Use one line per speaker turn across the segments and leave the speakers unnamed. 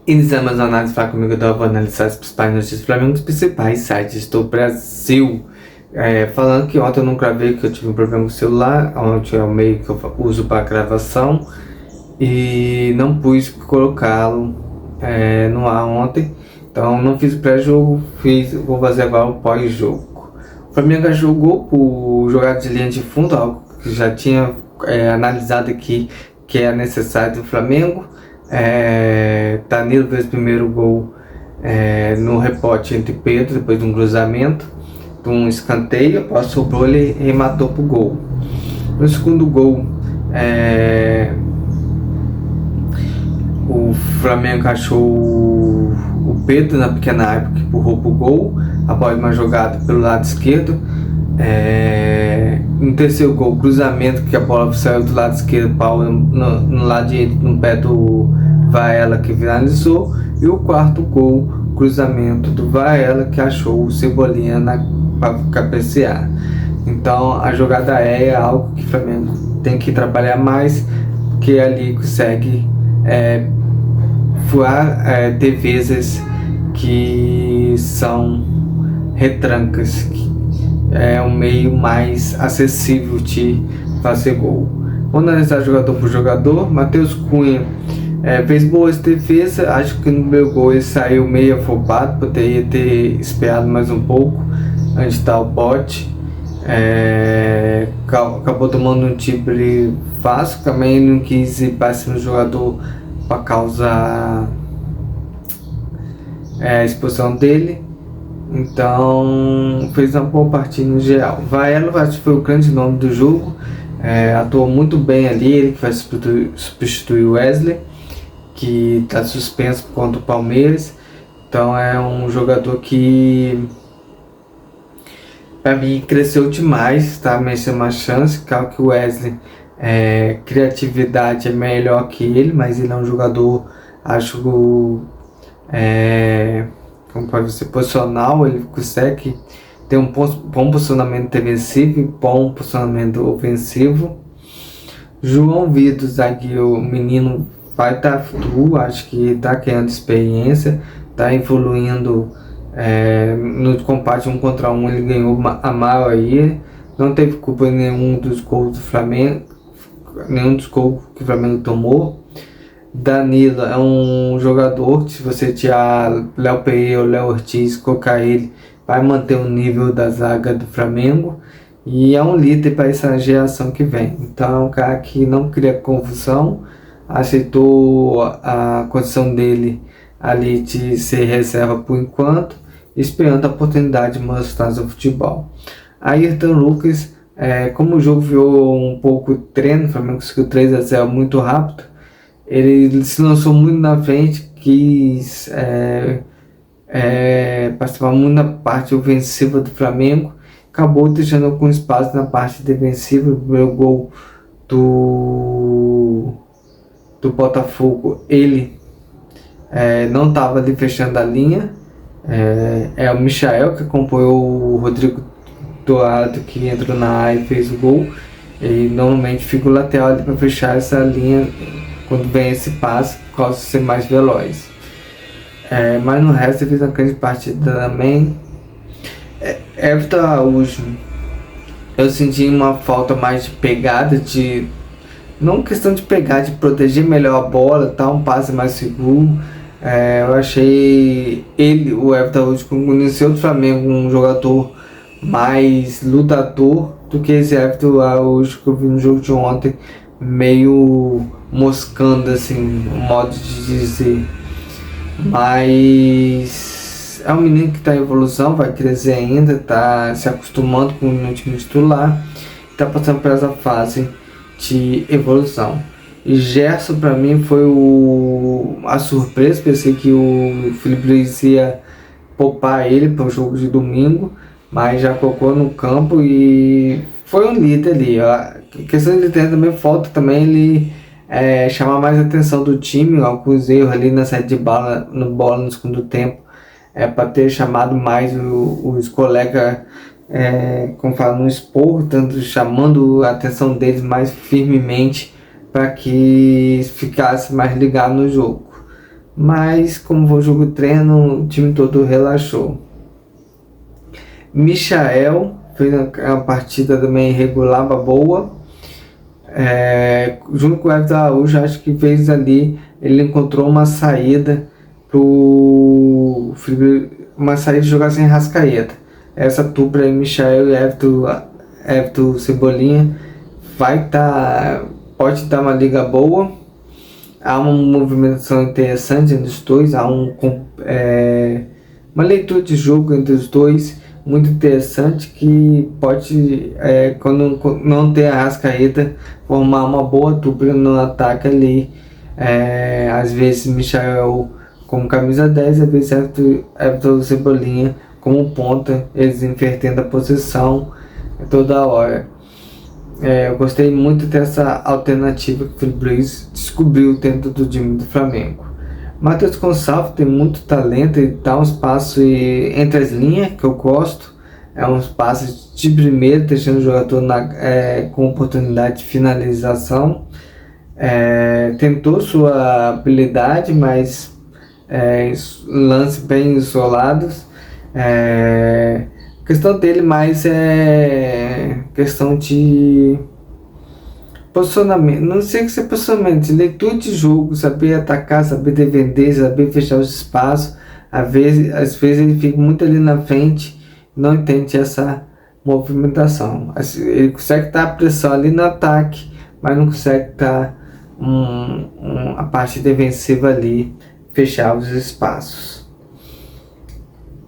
Iniciamos a análise, fala comigo, eu vou analisar as principais notícias do Flamengo, os principais sites do Brasil. Falando que ontem eu não gravei, que eu tive um problema com o celular, ontem é o meio que eu uso para gravação e não pude colocá-lo no ar ontem, então não fiz o pré-jogo, vou fazer agora o pós-jogo. O Flamengo jogou por jogada de linha de fundo, algo que já tinha analisado aqui, que é necessário do Flamengo. Danilo fez o primeiro gol no rebote entre Pedro, depois de um cruzamento, de um escanteio, passou o ele e rematou pro gol. No segundo gol, o Flamengo achou o Pedro na pequena área que empurrou pro gol, após uma jogada pelo lado esquerdo. No terceiro gol, cruzamento, que a bola saiu do lado esquerdo, Paulo no lado direito, no pé do Varela, que finalizou. E o quarto gol, cruzamento do Varela, que achou o Cebolinha para cabecear. Então a jogada é algo que o Flamengo tem que trabalhar mais, que ali consegue furar defesas que são retrancas, é um meio mais acessível de fazer gol. Vamos analisar jogador por jogador. Matheus Cunha fez boas defesas, acho que no meu gol ele saiu meio afobado, poderia ter esperado mais um pouco antes de dar o bote. Acabou tomando um drible fácil, também não quis ir para cima do jogador para causar a exposição dele. Então fez uma boa partida no geral. Varela, acho que foi o grande nome do jogo, atuou muito bem ali, ele que vai substituir o Wesley, que está suspenso por conta do Palmeiras. Então é um jogador que para mim cresceu demais, tá merecendo uma chance. Claro que o Wesley, criatividade é melhor que ele, mas ele é um jogador, acho, como pode ser posicional, ele consegue ter um bom posicionamento defensivo e bom posicionamento ofensivo. João Vitor, zagueiro, menino, vai estar futuro, acho que está criando experiência, está evoluindo. No combate 1 contra 1 ele ganhou a maioria, não teve culpa em nenhum dos gols do Flamengo, nenhum dos gols que o Flamengo tomou. Danilo é um jogador que, se você tirar Léo Pereira ou Léo Ortiz, colocar ele, vai manter o nível da zaga do Flamengo, e é um líder para essa geração que vem. Então é um cara que não cria confusão, aceitou a condição dele ali de ser reserva por enquanto, esperando a oportunidade de mostrar seu futebol. Ayrton Lucas, como o jogo virou um pouco treino, o Flamengo conseguiu 3-0 muito rápido, ele se lançou muito na frente, quis participar muito na parte ofensiva do Flamengo, acabou deixando algum espaço na parte defensiva. O primeiro gol do Botafogo, ele não estava ali fechando a linha, é o Michael que acompanhou o Rodrigo Dourado, que entrou na área e fez o gol. E normalmente fica o lateral ali para fechar essa linha quando vem esse passe, por causa de ser mais veloz. Mas no resto ele fez uma grande partida também. Everton Araújo, eu senti uma falta mais de pegada, não questão de pegar, de proteger melhor a bola, tá, um passe mais seguro. Eu achei o Everton Araújo, que conheceu do Flamengo, um jogador mais lutador do que esse Everton Araújo que eu vi no jogo de ontem, meio moscando, assim, o modo de dizer. Mas é um menino que está em evolução, vai crescer ainda, está se acostumando com o time titular, está passando por essa fase de evolução. E Gerson, para mim, foi a surpresa. Pensei que o Felipe Luiz ia poupar ele para o jogo de domingo, mas já colocou no campo e foi um líder ali. A questão de líder também falta também ele chamar mais a atenção do time, alguns erros ali na saída de bola no segundo tempo, para ter chamado mais os colegas, como fala, no esporro, tanto chamando a atenção deles mais firmemente para que ficasse mais ligado no jogo. mas como foi o jogo treino, o time todo relaxou. Michael fez uma partida também regular, boa. Junto com o Everton Araújo, acho que fez ali, ele encontrou uma saída uma saída de jogar sem Rascaeta. Essa dupla aí, Michael e Everton Cebolinha, pode dar uma liga boa. Há uma movimentação interessante entre os dois, há uma leitura de jogo entre os dois muito interessante, que pode, quando não ter a Rascaeta, formar uma boa dupla no ataque ali. Às vezes Michael como camisa 10, às vezes Everton Cebolinha como ponta, eles invertendo a posição toda hora. Eu gostei muito dessa alternativa que o Felipe Luiz descobriu dentro do time do Flamengo. Matheus Gonçalves tem muito talento e dá uns passos entre as linhas que eu gosto. É uns passos de primeiro, deixando o jogador com oportunidade de finalização. Tentou sua habilidade, mas lances bem isolados. A questão dele mais é questão de posicionamento, não sei o que ser posicionamento, leitura de jogo, saber atacar, saber defender, saber fechar os espaços. Às vezes ele fica muito ali na frente, não entende essa movimentação. Ele consegue estar a pressão ali no ataque, mas não consegue estar a parte defensiva ali, fechar os espaços.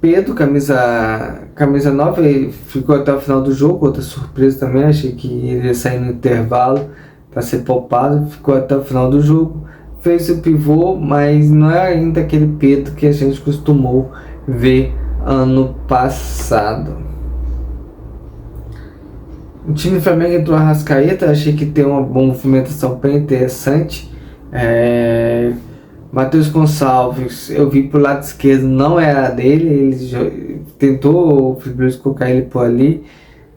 Pedro, camisa 9, ficou até o final do jogo, outra surpresa também, achei que iria sair no intervalo para ser poupado, ficou até o final do jogo, fez o pivô, mas não é ainda aquele Pedro que a gente costumou ver ano passado. O time do Flamengo entrou a Arrascaeta, achei que tem uma movimentação bem interessante. Matheus Gonçalves, eu vi pro lado esquerdo, não era dele, ele tentou o Felipe Luiz colocar ele por ali,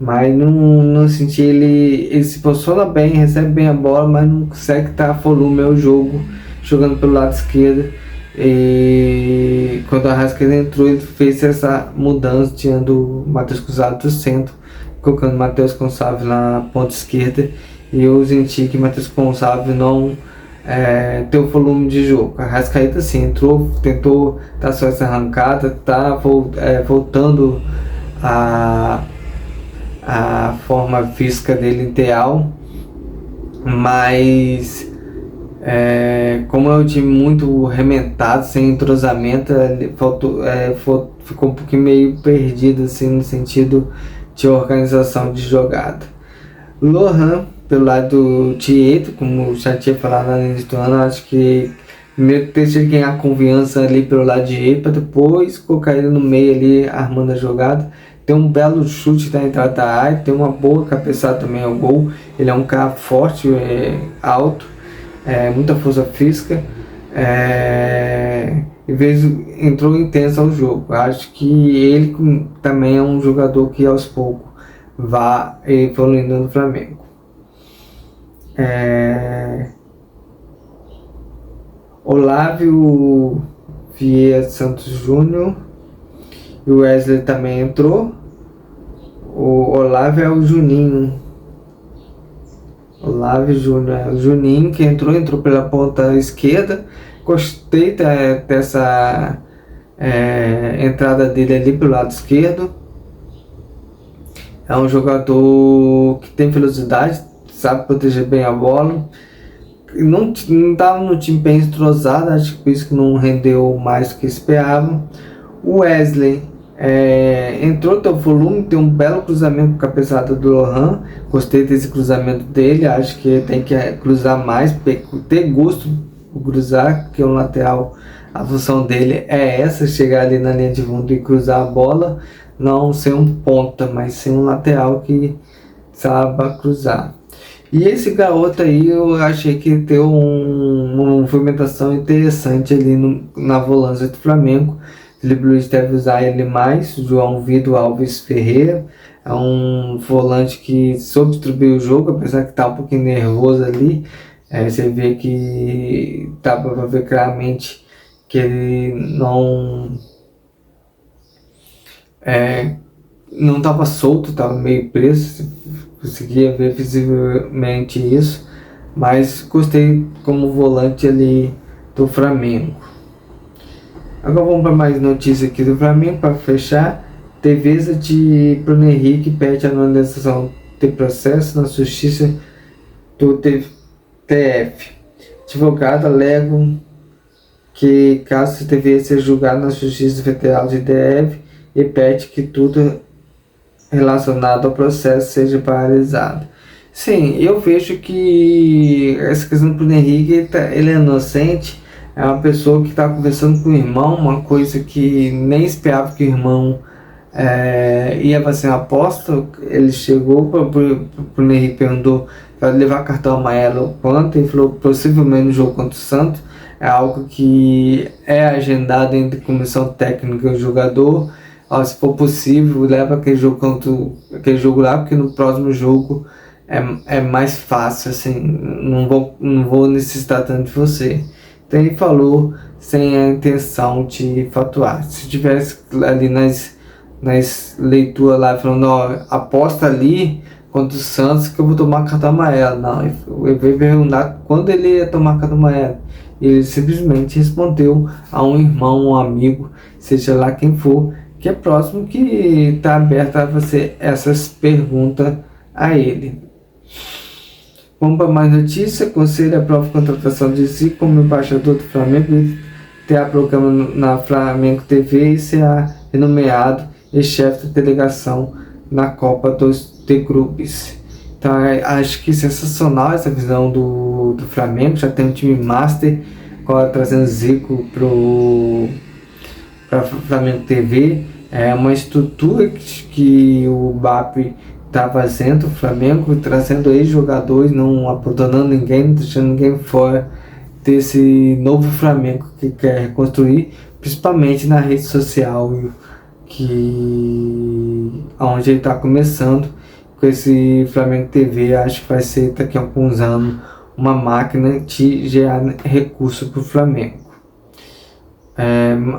mas não senti ele se posiciona bem, recebe bem a bola, mas não consegue dar volume ao jogo, jogando pelo lado esquerdo. E quando o Arrascaeta entrou, ele fez essa mudança, tirando o Matheus Gonçalves do centro, colocando o Matheus Gonçalves na ponta esquerda, e eu senti que o Matheus Gonçalves não ter o volume de jogo. A Arrascaeta sim entrou, tentou dar só essa arrancada, tá voltando a forma física dele ideal, mas como é um time muito rementado, sem entrosamento, ficou um pouquinho meio perdido assim, no sentido de organização de jogada. Lohan, pelo lado do Tieto, como já tinha falado no início do ano, acho que primeiro tem que ganhar confiança ali pelo lado direito, para depois colocar ele no meio ali, armando a jogada. Tem um belo chute da entrada da área, tem uma boa cabeçada também ao gol. Ele é um cara forte, alto, muita força física. Em vez entrou intenso ao jogo. Acho que ele também é um jogador que aos poucos vai evoluindo no Flamengo. Olávio Vieira Santos Júnior e o Wesley também entrou. O Olávio é o Juninho. Olávio Júnior, o Juninho que entrou pela ponta esquerda. Gostei dessa entrada dele ali pelo lado esquerdo. É um jogador que tem velocidade, sabe proteger bem a bola. Não estava no time bem entrosado, acho que por isso que não rendeu mais do que esperava. O Wesley entrou, tem o volume, tem um belo cruzamento com a cabeçada do Lohan. Gostei desse cruzamento dele, acho que tem que cruzar mais, ter gosto por cruzar, porque o lateral, a função dele é essa, chegar ali na linha de fundo e cruzar a bola, não ser um ponta, mas ser um lateral que saiba cruzar. E esse garoto aí, eu achei que deu uma movimentação interessante ali na volância do Flamengo. Felipe Luiz deve usar ele mais. João Vitor Alves Ferreira é um volante que soube distribuir o jogo, apesar que tá um pouquinho nervoso ali. Você vê que dá para ver claramente que ele não estava solto, estava meio preso, conseguia ver visivelmente isso, mas gostei como volante ali do Flamengo. Agora vamos para mais notícias aqui do Flamengo para fechar. Defesa de Bruno Henrique pede analisação de processo na justiça do TF. Advogado alegam que caso deveria ser julgado na Justiça Federal de DF e pede que tudo relacionado ao processo seja paralisado. Sim, eu vejo que essa questão do Bruno Henrique, ele é inocente, é uma pessoa que está conversando com o irmão, uma coisa que nem esperava que o irmão ia fazer uma aposta. Ele chegou para o Bruno Henrique, perguntou para levar cartão amarelo quanto, ele falou possivelmente no jogo contra o Santos. É algo que é agendado entre comissão técnica e o jogador. Se for possível, leva aquele jogo lá, porque no próximo jogo é mais fácil, assim, não vou necessitar tanto de você. Então ele falou sem a intenção de fatuar. Se tivesse ali nas leituras lá falando, aposta ali contra o Santos que eu vou tomar cartão amarelo. Não, eu veio perguntar quando ele ia tomar cartão amarelo. Ele simplesmente respondeu a um irmão, um amigo, seja lá quem for, que é próximo, que está aberto a fazer essas perguntas a ele. Vamos para mais notícias. Conselho aprova a contratação de Zico como embaixador do Flamengo, terá programa na Flamengo TV e será renomeado e chefe da delegação na Copa dos Clubes. Então acho que sensacional essa visão do Flamengo. Já tem um time master, trazendo Zico para Flamengo TV. É uma estrutura que o BAP está fazendo, o Flamengo, trazendo ex-jogadores, não abandonando ninguém, não deixando ninguém fora desse novo Flamengo que quer reconstruir, principalmente na rede social, onde ele está começando com esse Flamengo TV. Acho que vai ser daqui a alguns anos uma máquina de gerar recursos para o Flamengo.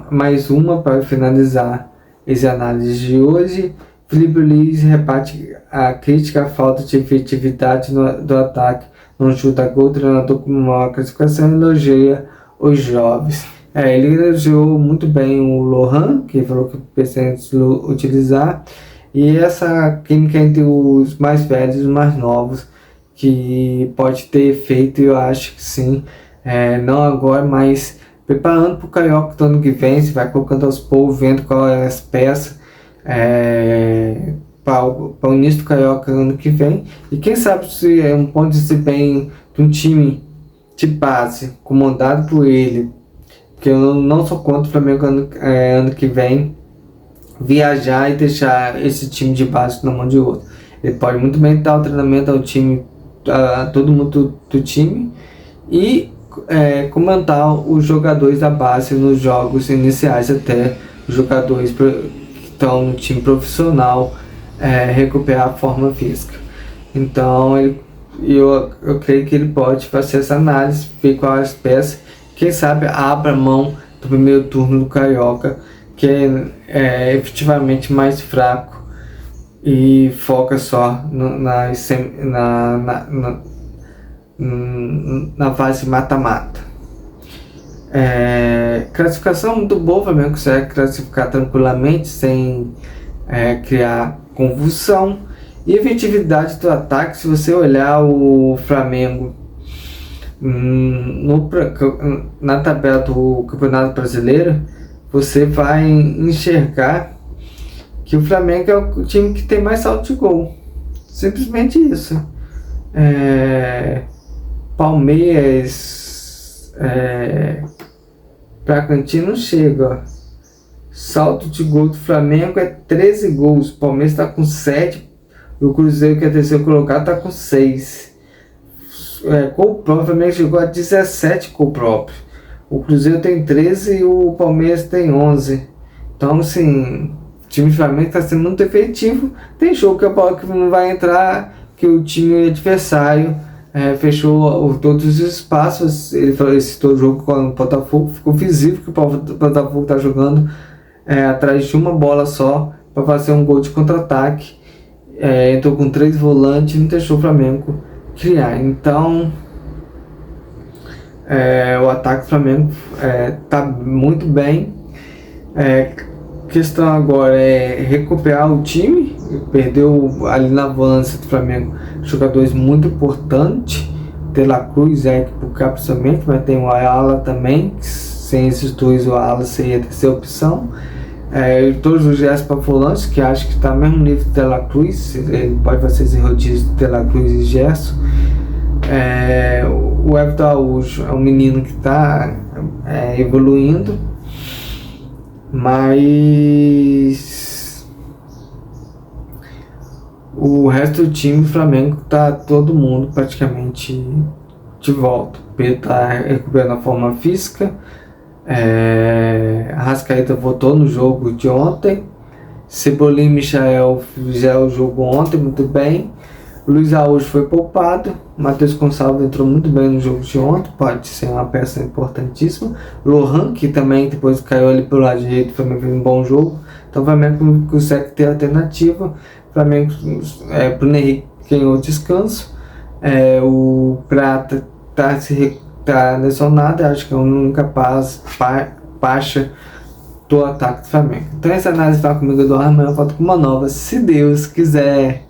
Mais uma para finalizar essa análise de hoje. Felipe Luiz rebate a crítica à falta de efetividade do ataque no chute a gol. O treinador comemora a classificação e elogia os jovens. Ele elogiou muito bem o Lohan, que falou que precisa utilizar, e essa química entre os mais velhos e os mais novos, que pode ter efeito, eu acho que sim, não agora, mas preparando para o Carioca do ano que vem. Se vai colocando aos poucos, vendo qual é as peças para o início do Carioca ano que vem, e quem sabe se é um ponto de desempenho de um time de base comandado por ele, porque eu não sou contra o Flamengo ano que vem viajar e deixar esse time de base na mão de outro. Ele pode muito bem dar o treinamento ao time, a todo mundo do time, e comandar os jogadores da base nos jogos iniciais, até os jogadores que estão no time profissional recuperar a forma física. Então eu creio que ele pode fazer essa análise, ver quais as peças, quem sabe abra mão do primeiro turno do Carioca, que é efetivamente mais fraco, e foca só na fase mata-mata. Classificação muito boa, o Flamengo consegue classificar tranquilamente, sem criar convulsão. E efetividade do ataque, se você olhar o Flamengo na tabela do Campeonato Brasileiro, você vai enxergar que o Flamengo é o time que tem mais saldo de gol. Simplesmente isso. Palmeiras, Bragantino chega. Salto de gol do Flamengo é 13 gols. O Palmeiras está com 7. E o Cruzeiro, que é terceiro colocado, está com 6. Gol próprio, o Flamengo chegou a 17 gol próprio. O Cruzeiro tem 13 e o Palmeiras tem 11. Então, assim, o time do Flamengo está sendo muito efetivo. Tem jogo que a bola que não vai entrar, que o time adversário fechou todos os espaços. Ele falou, esse todo jogo com o Botafogo, ficou visível que o Botafogo está jogando atrás de uma bola só para fazer um gol de contra-ataque. Entrou com 3 volantes e não deixou o Flamengo criar. Então o ataque do Flamengo está muito bem. Questão agora é recuperar o time. Perdeu ali na volância do Flamengo jogadores muito importantes. De La Cruz, por cá principalmente, mas tem o Ayala também. Sem esses dois, o Ayala seria a terceira opção. Todos os gestos para volantes, que acho que está no mesmo nível de De La Cruz. Ele pode fazer esse rodízio de De La Cruz e Gerson. O Everton Araújo é um menino que está evoluindo, mas o resto do time do Flamengo tá todo mundo praticamente de volta. O Pedro está recuperando a forma física. Arrascaeta voltou no jogo de ontem. Cebolinha e Michael fizeram o jogo ontem muito bem. Luiz Araújo foi poupado. Matheus Gonçalves entrou muito bem no jogo de ontem, pode ser uma peça importantíssima. Lohan, que também depois caiu ali pelo lado direito, também fez um bom jogo. Então o Flamengo consegue ter alternativa. O Flamengo, Bruno Henrique ganhou descanso. O Prata tá lesionado, acho que é a única baixa do ataque do Flamengo. Então essa análise vai comigo, Eduardo. Amanhã eu volto com uma nova, se Deus quiser.